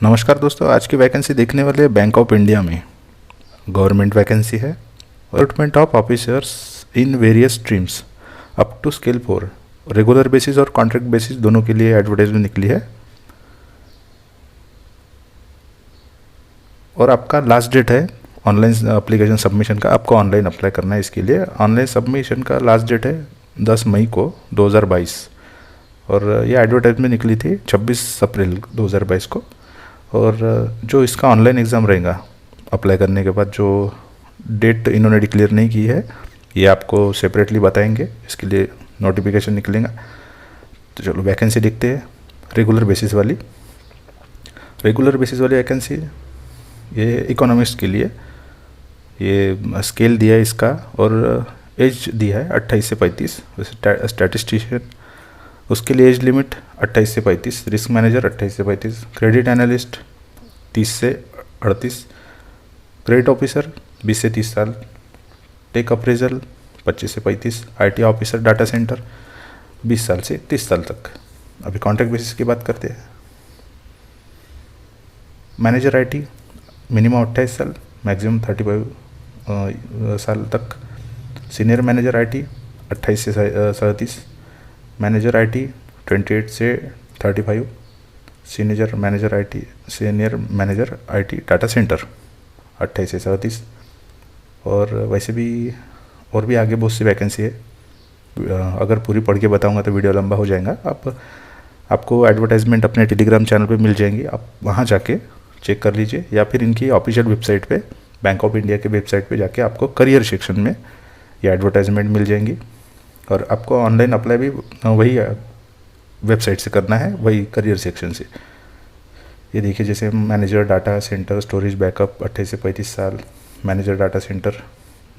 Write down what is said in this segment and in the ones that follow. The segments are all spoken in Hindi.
नमस्कार दोस्तों, आज की वैकेंसी देखने वाले हैं बैंक ऑफ इंडिया में। गवर्नमेंट वैकेंसी है। Recruitment of officers in various streams up to scale 4। Regular basis और कॉन्ट्रैक्ट बेसिस दोनों के लिए एडवर्टाइजमेंट निकली है। और आपका लास्ट डेट है ऑनलाइन एप्लीकेशन सबमिशन का। आपको ऑनलाइन अप्लाई करना है। इसके लिए ऑनलाइन सबमिशन का लास्ट डेट है 10 मई को 2022। और ये एडवर्टाइजमेंट निकली थी 26 अप्रैल 2022 को। और जो इसका ऑनलाइन एग्ज़ाम रहेगा अप्लाई करने के बाद, जो डेट इन्होंने डिक्लेयर नहीं की है, ये आपको सेपरेटली बताएंगे। इसके लिए नोटिफिकेशन निकलेगा। तो चलो वैकेंसी देखते हैं। रेगुलर बेसिस वाली वैकेंसी ये इकोनॉमिस्ट के लिए। ये स्केल दिया है इसका और एज दिया है 28 से 35। वैसे स्टैटिस्टिशियन उसके लिए एज लिमिट 28 से 35, रिस्क मैनेजर 28 से 35, क्रेडिट एनालिस्ट 30 से 38, क्रेडिट ऑफिसर 20 से 30 साल, टेक अप्रेजल 25 से 35, आईटी ऑफिसर डाटा सेंटर 20 साल से 30 साल तक। अभी कॉन्ट्रैक्ट बेसिस की बात करते हैं। मैनेजर आईटी मिनिमम 28 साल, मैक्सिमम 35 साल तक। सीनियर मैनेजर आईटी 28 से 37, मैनेजर आईटी 28 से 35, senior manager IT data centre 28 से 37। और वैसे भी और भी आगे बहुत सी वैकेंसी है। अगर पूरी पढ़ के बताऊंगा तो वीडियो लंबा हो जाएगा। आपको एडवर्टाइजमेंट अपने टेलीग्राम चैनल पे मिल जाएंगी, आप वहाँ जाके चेक कर लीजिए, या फिर इनकी ऑफिशियल वेबसाइट पे, बैंक ऑफ इंडिया के वेबसाइट पे जाके आपको करियर सेक्शन में ये एडवर्टाइजमेंट मिल जाएंगी। और आपको ऑनलाइन अप्लाई भी वही वेबसाइट से करना है, वही करियर सेक्शन से। ये देखिए, जैसे manager data center storage backup 28 से 35 साल, manager data center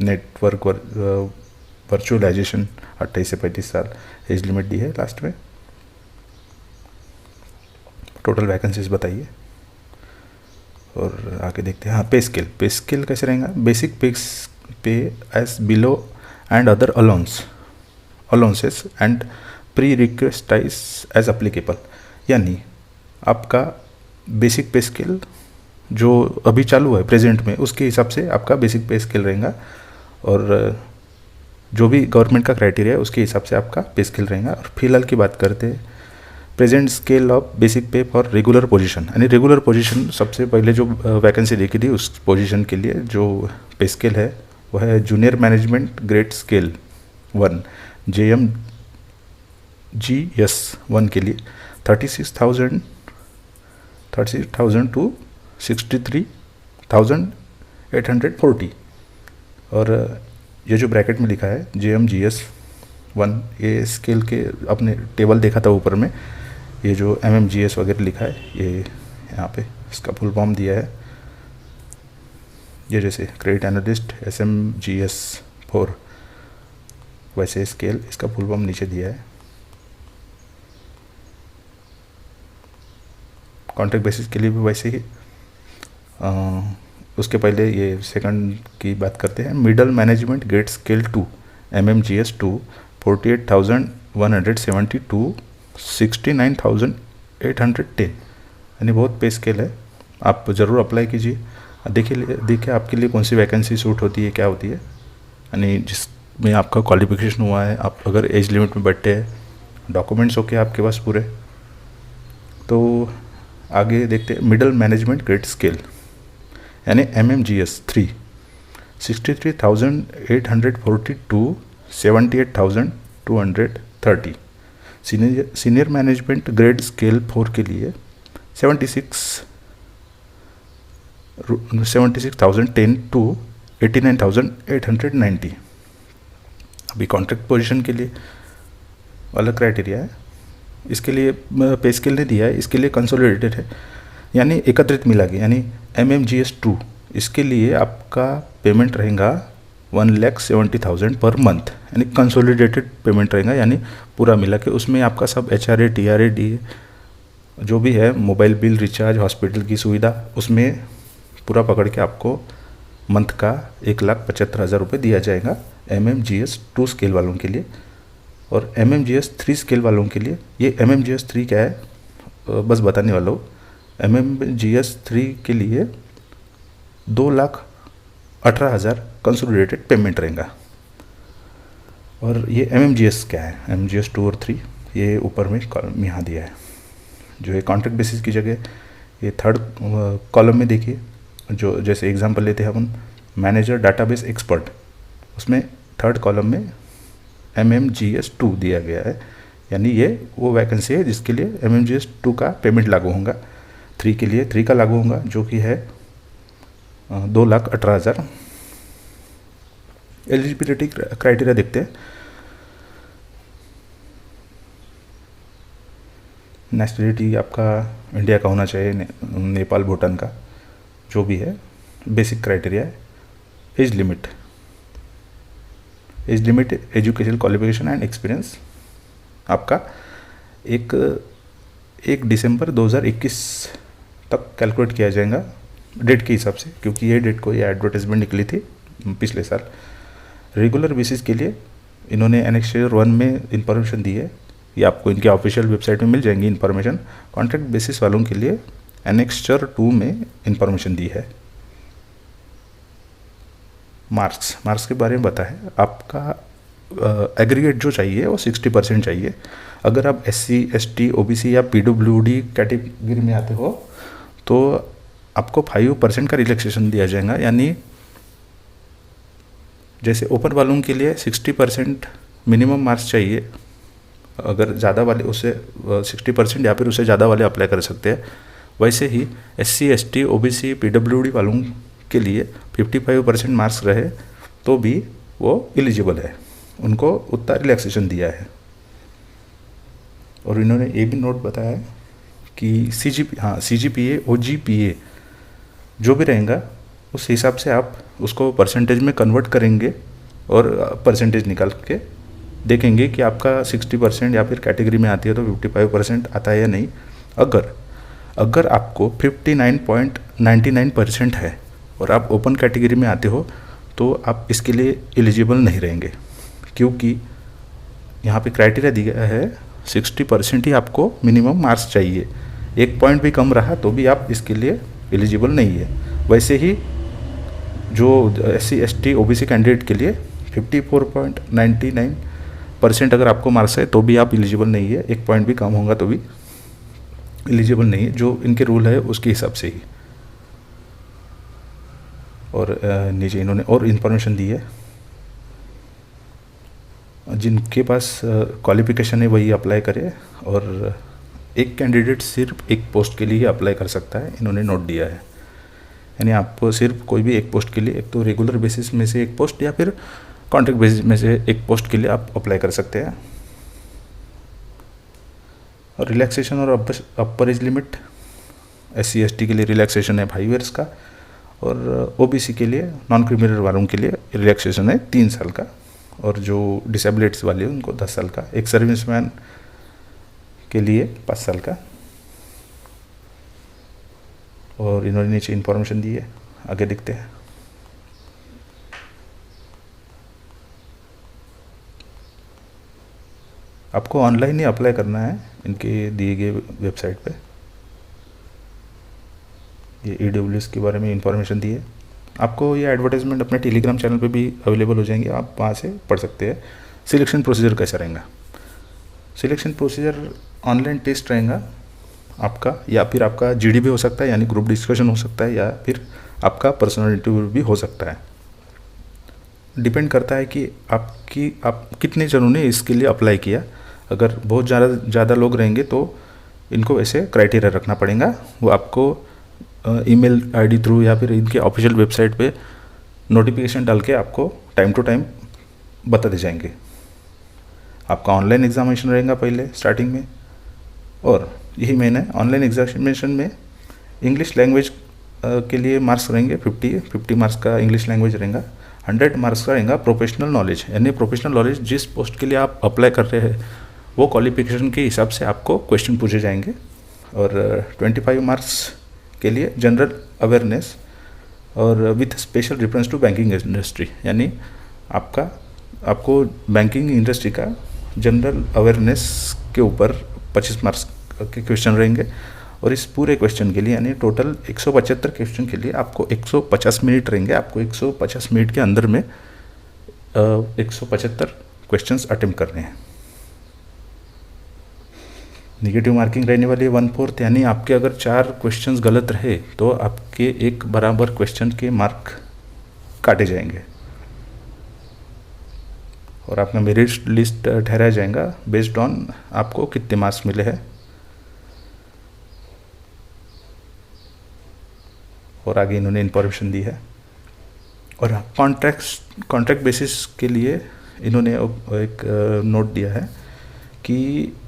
network virtualization 28 से 35 साल, एज लिमिट दी है लास्ट में। टोटल वैकेंसीज बताइए। और आगे देखते हैं। हाँ, पे स्केल कैसे रहेगा। Basic pay as below and other allowances and prerequisites as applicable. यानी आपका बेसिक पे स्केल जो अभी चालू है प्रेजेंट में, उसके हिसाब से आपका बेसिक पे स्केल रहेगा। और जो भी गवर्नमेंट का क्राइटेरिया है उसके हिसाब से आपका पे स्केल रहेगा। और फिलहाल की बात करते हैं, प्रेजेंट स्केल ऑफ बेसिक पे फॉर रेगुलर पोजीशन। यानी रेगुलर पोजीशन सबसे पहले जो वैकेंसी देखी थी उस पोजीशन के लिए जो पे स्केल है वो है junior management grade scale 1 JMGS1 के लिए 36,000 टू 63,840। और ये जो ब्रैकेट में लिखा है JMGS1, ये स्केल के अपने टेबल देखा था ऊपर में, ये जो MMGS वगैरह लिखा है ये यहाँ पे इसका फुल फॉर्म दिया है। ये जैसे क्रेडिट एनालिस्ट SMGS4, वैसे स्केल इसका फुल फॉर्म नीचे दिया है। कॉन्ट्रैक्ट बेसिस के लिए भी वैसे ही। उसके पहले ये सेकंड की बात करते हैं। Middle management grade scale 2 MMGS2 48,170 to 69,810। यानी बहुत पे स्केल है। आप ज़रूर अप्लाई कीजिए। देखिए आपके लिए कौन सी वैकेंसी सूट होती है, क्या होती है। यानी जिसमें आपका क्वालिफिकेशन हुआ है, आप अगर एज लिमिट में बैठे हैं, डॉक्यूमेंट्स ओके आपके पास पूरे, तो आगे देखते हैं। मिडल मैनेजमेंट ग्रेड स्केल यानी MMGS3 63,840 to 78,230। Senior management grade scale 4 के लिए 76,010 टू 89,890। अभी कॉन्ट्रैक्ट पोजीशन के लिए अलग क्राइटेरिया है। इसके लिए पे स्केल नहीं दिया है, इसके लिए कंसोलिडेटेड है, यानी एकत्रित मिला के। यानी MMGS2 इसके लिए आपका पेमेंट रहेगा 1,70,000 पर मंथ, यानी कंसोलिडेटेड पेमेंट रहेगा, यानी पूरा मिला के। उसमें आपका सब HRA TRA DA जो भी है, मोबाइल बिल रिचार्ज, हॉस्पिटल की सुविधा, उसमें पूरा पकड़ के आपको मंथ का 1,75,000 रुपये दिया जाएगा MMGS2 स्केल वालों के लिए। और MMGS3 स्केल वालों के लिए, ये MMGS3 क्या है बस बताने वाला हूँ। MMGS3 के लिए 2,18,000 कंसोलिडेटेड पेमेंट रहेगा। और ये MMGS क्या है, MMGS 2 और 3 ये ऊपर में कॉलम यहाँ दिया है। जो है कॉन्ट्रैक्ट बेसिस की जगह ये थर्ड कॉलम में देखिए, जो जैसे एग्जांपल लेते हैं अपन मैनेजर डाटाबेस एक्सपर्ट, उसमें थर्ड कॉलम में MMGS 2 दिया गया है, यानी ये वो वैकेंसी है जिसके लिए MMGS 2 का पेमेंट लागू होगा। 3 के लिए 3 का लागू होगा, जो कि है 2,18,000। एलिजिबिलिटी क्राइटेरिया देखते हैं। नेशनलिटी आपका इंडिया का होना चाहिए, नेपाल भूटान का, जो भी है। बेसिक क्राइटेरिया है। Age limit, educational qualification and experience आपका 1 दिसंबर 2021 तक कैलकुलेट किया जाएगा डेट के हिसाब से, क्योंकि ये डेट को ये एडवर्टाइजमेंट निकली थी पिछले साल। रेगुलर बेसिस के लिए इन्होंने एनेक्चर 1 में इंफॉर्मेशन दी है, ये आपको इनके ऑफिशियल वेबसाइट में मिल जाएंगी इन्फॉर्मेशन। कॉन्ट्रैक्ट बेसिस वालों के लिए एनेक्चर 2 में इंफॉर्मेशन दी है। मार्क्स के बारे में बताएं। आपका एग्रीगेट जो चाहिए वो 60% चाहिए। अगर आप SC ST OBC या PWD कैटेगरी में आते हो तो आपको 5% का रिलैक्सेशन दिया जाएगा, यानी जैसे ओपन वालों के लिए 60% मिनिमम मार्क्स चाहिए। अगर ज़्यादा वाले उससे 60% या फिर उससे ज़्यादा वाले अप्लाई कर सकते हैं। वैसे ही SC ST OBC PWD वालों के लिए 55% मार्क्स रहे तो भी वो एलिजिबल है, उनको उतना रिलैक्सेशन दिया है। और इन्होंने ये भी नोट बताया है कि CGPA OGPA जो भी रहेगा उस हिसाब से आप उसको परसेंटेज में कन्वर्ट करेंगे और परसेंटेज निकाल के देखेंगे कि आपका 60% या फिर कैटेगरी में आती है तो 55% आता है या नहीं। अगर आपको 59.99% है और आप ओपन कैटेगरी में आते हो तो आप इसके लिए एलिजिबल नहीं रहेंगे, क्योंकि यहाँ पे क्राइटेरिया दिया है 60% ही आपको मिनिमम मार्क्स चाहिए। 1 पॉइंट भी कम रहा तो भी आप इसके लिए एलिजिबल नहीं है। वैसे ही जो SC ST OBC कैंडिडेट के लिए 54.99% अगर आपको मार्क्स है तो भी आप एलिजिबल नहीं है। 1 पॉइंट भी कम होगा तो भी एलिजिबल नहीं है, जो इनके रूल है उसके हिसाब से ही। और नीचे इन्होंने और इन्फॉर्मेशन दी है, जिनके पास क्वालिफिकेशन है वही अप्लाई करे, और एक कैंडिडेट सिर्फ एक पोस्ट के लिए ही अप्लाई कर सकता है, इन्होंने नोट दिया है। यानी आपको सिर्फ कोई भी एक पोस्ट के लिए, एक तो रेगुलर बेसिस में से एक पोस्ट या फिर कॉन्ट्रैक्ट बेसिस में से एक पोस्ट के लिए आप अप्लाई कर सकते हैं। और रिलैक्सेशन और अपर एज लिमिट, SC ST के लिए रिलैक्सेशन है 5 ईयर्स का, और OBC के लिए नॉन क्रिमिनल वालों के लिए रिलैक्सेशन है 3 साल का, और जो डिसेबिलिटीज वाले हैं उनको 10 साल का, एक सर्विसमैन के लिए 5 साल का। और इन्होंने नीचे इन्फॉर्मेशन दी है, आगे देखते हैं। आपको ऑनलाइन ही अप्लाई करना है इनके दिए गए वेबसाइट पे। ये EWS के बारे में इंफॉर्मेशन दी है। आपको ये एडवर्टाइजमेंट अपने टेलीग्राम चैनल पे भी अवेलेबल हो जाएंगे, आप वहाँ से पढ़ सकते हैं। सिलेक्शन प्रोसीजर कैसा रहेगा? सिलेक्शन प्रोसीजर ऑनलाइन टेस्ट रहेगा आपका, या फिर आपका GD भी हो सकता है, यानी ग्रुप डिस्कशन हो सकता है, या फिर आपका पर्सनल इंटरव्यू भी हो सकता है। डिपेंड करता है कि आप कितने जनों ने इसके लिए अप्लाई किया। अगर बहुत ज़्यादा लोग रहेंगे तो इनको वैसे क्राइटेरिया रखना पड़ेगा, वो आपको ईमेल ID थ्रू या फिर इनके ऑफिशियल वेबसाइट पे नोटिफिकेशन डाल के आपको टाइम टू टाइम बताते जाएंगे। आपका ऑनलाइन एग्जामिनेशन रहेगा पहले स्टार्टिंग में, और यही मेन है। ऑनलाइन एग्जामिनेशन में इंग्लिश लैंग्वेज के लिए मार्क्स रहेंगे 50 मार्क्स का इंग्लिश लैंग्वेज रहेगा। 100 मार्क्स का रहेगा प्रोफेशनल नॉलेज, यानी प्रोफेशनल नॉलेज जिस पोस्ट के लिए आप अप्लाई कर रहे हैं वो क्वालिफिकेशन के हिसाब से आपको क्वेश्चन पूछे जाएंगे। और 25 मार्क्स के लिए जनरल अवेयरनेस और with special reference to banking industry, यानी आपको बैंकिंग इंडस्ट्री का जनरल अवेयरनेस के ऊपर 25 मार्क्स के क्वेश्चन रहेंगे। और इस पूरे क्वेश्चन के लिए यानी टोटल 175 क्वेश्चन के लिए आपको 150 मिनट रहेंगे। आपको 150 मिनट के अंदर में 175 क्वेश्चंस अटेम्प्ट करने हैं। नेगेटिव मार्किंग रहने वाली है 1/4, यानी आपके अगर 4 क्वेश्चंस गलत रहे तो आपके एक बराबर क्वेश्चन के मार्क काटे जाएंगे और आपका मेरिट लिस्ट ठहराया जाएगा बेस्ड ऑन आपको कितने मार्क्स मिले हैं। और आगे इन्होंने इन्फॉर्मेशन दी है। और कॉन्ट्रैक्ट बेसिस के लिए इन्होंने एक नोट दिया है कि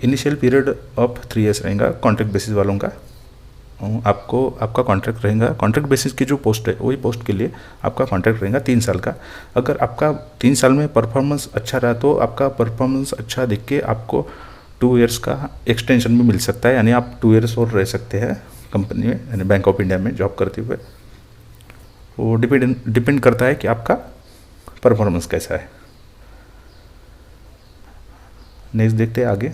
इनिशियल पीरियड ऑफ 3 ईयर्स रहेगा कॉन्ट्रैक्ट बेसिस वालों का। आपका कॉन्ट्रैक्ट रहेगा, कॉन्ट्रैक्ट बेसिस की जो पोस्ट है वही पोस्ट के लिए आपका कॉन्ट्रैक्ट रहेगा 3 साल का। अगर आपका 3 साल में परफॉर्मेंस अच्छा रहा तो आपका परफॉर्मेंस अच्छा देख के आपको 2 ईयर्स का एक्सटेंशन भी मिल सकता है, यानी आप 2 ईयर्स और रह सकते हैं कंपनी में, यानी बैंक ऑफ इंडिया में जॉब करते हुए। वो डिपेंड करता है कि आपका परफॉर्मेंस कैसा है। नेक्स्ट देखते हैं आगे।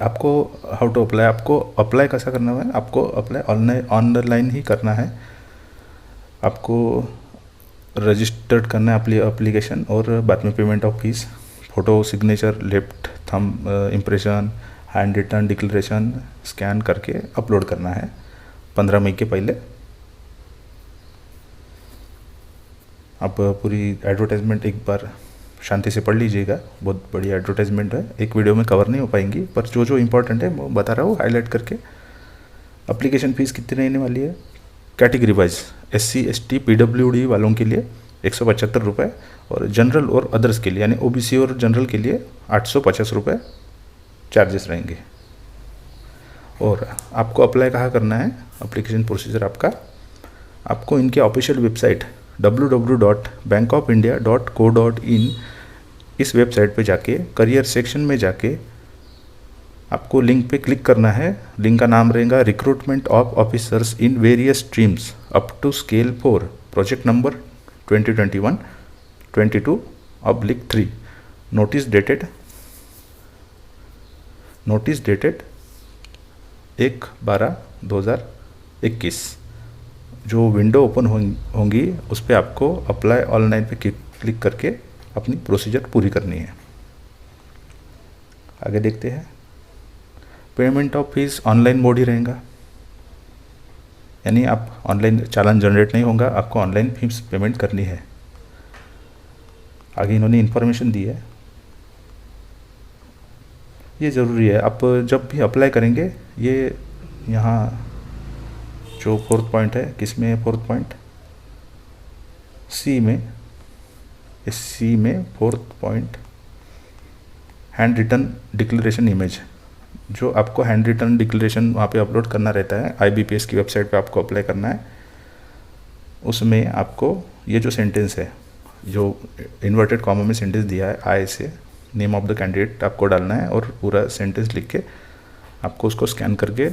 आपको हाउ टू अप्लाई, आपको अप्लाई कैसा करना है, आपको अप्लाई ऑनलाइन ही करना है। आपको रजिस्टर्ड करना है अपनी एप्लीकेशन और बाद में payment of fees, photo, signature, left thumb impression, hand return declaration scan करके अपलोड करना है 15 मई के पहले। आप पूरी एडवर्टाइजमेंट एक बार शांति से पढ़ लीजिएगा, बहुत बड़ी एडवर्टाइजमेंट है, एक वीडियो में कवर नहीं हो पाएंगी, पर जो जो इम्पोर्टेंट है वो बता रहा हूँ हाईलाइट करके। एप्लीकेशन फ़ीस कितनी रहने वाली है, category wise SC ST PWD वालों के लिए 175 रुपये और जनरल और अदर्स के लिए यानी OBC और जनरल के लिए 850 रुपये चार्जेस रहेंगे। और आपको अप्लाई कहाँ करना है, एप्लीकेशन प्रोसीजर आपको इनके ऑफिशियल वेबसाइट www.bankofindia.co.in इस वेबसाइट पे जाके करियर सेक्शन में जाके आपको लिंक पे क्लिक करना है। लिंक का नाम रहेगा recruitment of officers in various streams up to scale 4 project number 2021-22/3 notice dated 1/12/2021। जो विंडो ओपन होंगी उस पर आपको अप्लाई ऑनलाइन पे क्लिक करके अपनी प्रोसीजर पूरी करनी है। आगे देखते हैं। Payment of fees online mode ही रहेगा, यानी आप ऑनलाइन चालान जनरेट नहीं होगा, आपको ऑनलाइन फीस पेमेंट करनी है। आगे इन्होंने इन्फॉर्मेशन दी है, ये ज़रूरी है। आप जब भी अप्लाई करेंगे, ये यहाँ जो 4th पॉइंट है, किसमें है 4th पॉइंट, सी में 4th point hand written declaration image, जो आपको हैंड रिटन डिक्लेरेशन वहाँ पे अपलोड करना रहता है। IBPS की वेबसाइट पे आपको अप्लाई करना है। उसमें आपको ये जो सेंटेंस है, जो इन्वर्टेड कॉमा में सेंटेंस दिया है, आई से नेम ऑफ द कैंडिडेट आपको डालना है और पूरा सेंटेंस लिख के आपको उसको स्कैन करके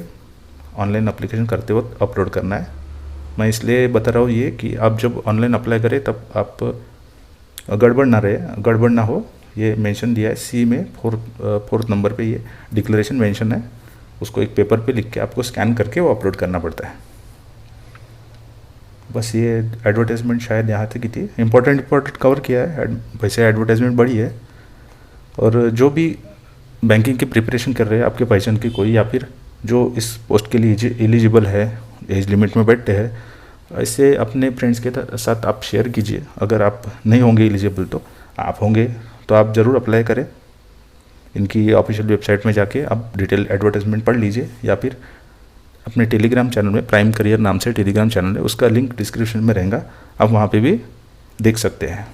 ऑनलाइन एप्लीकेशन करते वक्त अपलोड करना है। मैं इसलिए बता रहा हूँ ये कि आप जब ऑनलाइन अप्लाई करें तब आप गड़बड़ ना हो। ये मेंशन दिया है सी में 4th नंबर पे, ये डिक्लेरेशन मेंशन है, उसको एक पेपर पे लिख के आपको स्कैन करके वो अपलोड करना पड़ता है। बस ये एडवर्टाइजमेंट शायद यहाँ तक ही थी, इम्पोर्टेंट कवर किया है। वैसे एडवर्टाइजमेंट बड़ी है, और जो भी बैंकिंग की प्रिपरेशन कर रहे हैं आपके पहचान की कोई, या फिर जो इस पोस्ट के लिए एलिजिबल है, एज लिमिट में बैठते हैं, ऐसे अपने फ्रेंड्स के साथ आप शेयर कीजिए। अगर आप नहीं होंगे एलिजिबल तो आप होंगे तो आप ज़रूर अप्लाई करें। इनकी ऑफिशियल वेबसाइट में जाके आप डिटेल एडवर्टाइजमेंट पढ़ लीजिए, या फिर अपने टेलीग्राम चैनल में प्राइम करियर नाम से टेलीग्राम चैनल है, उसका लिंक डिस्क्रिप्शन में रहेगा, आप वहाँ पे भी देख सकते हैं।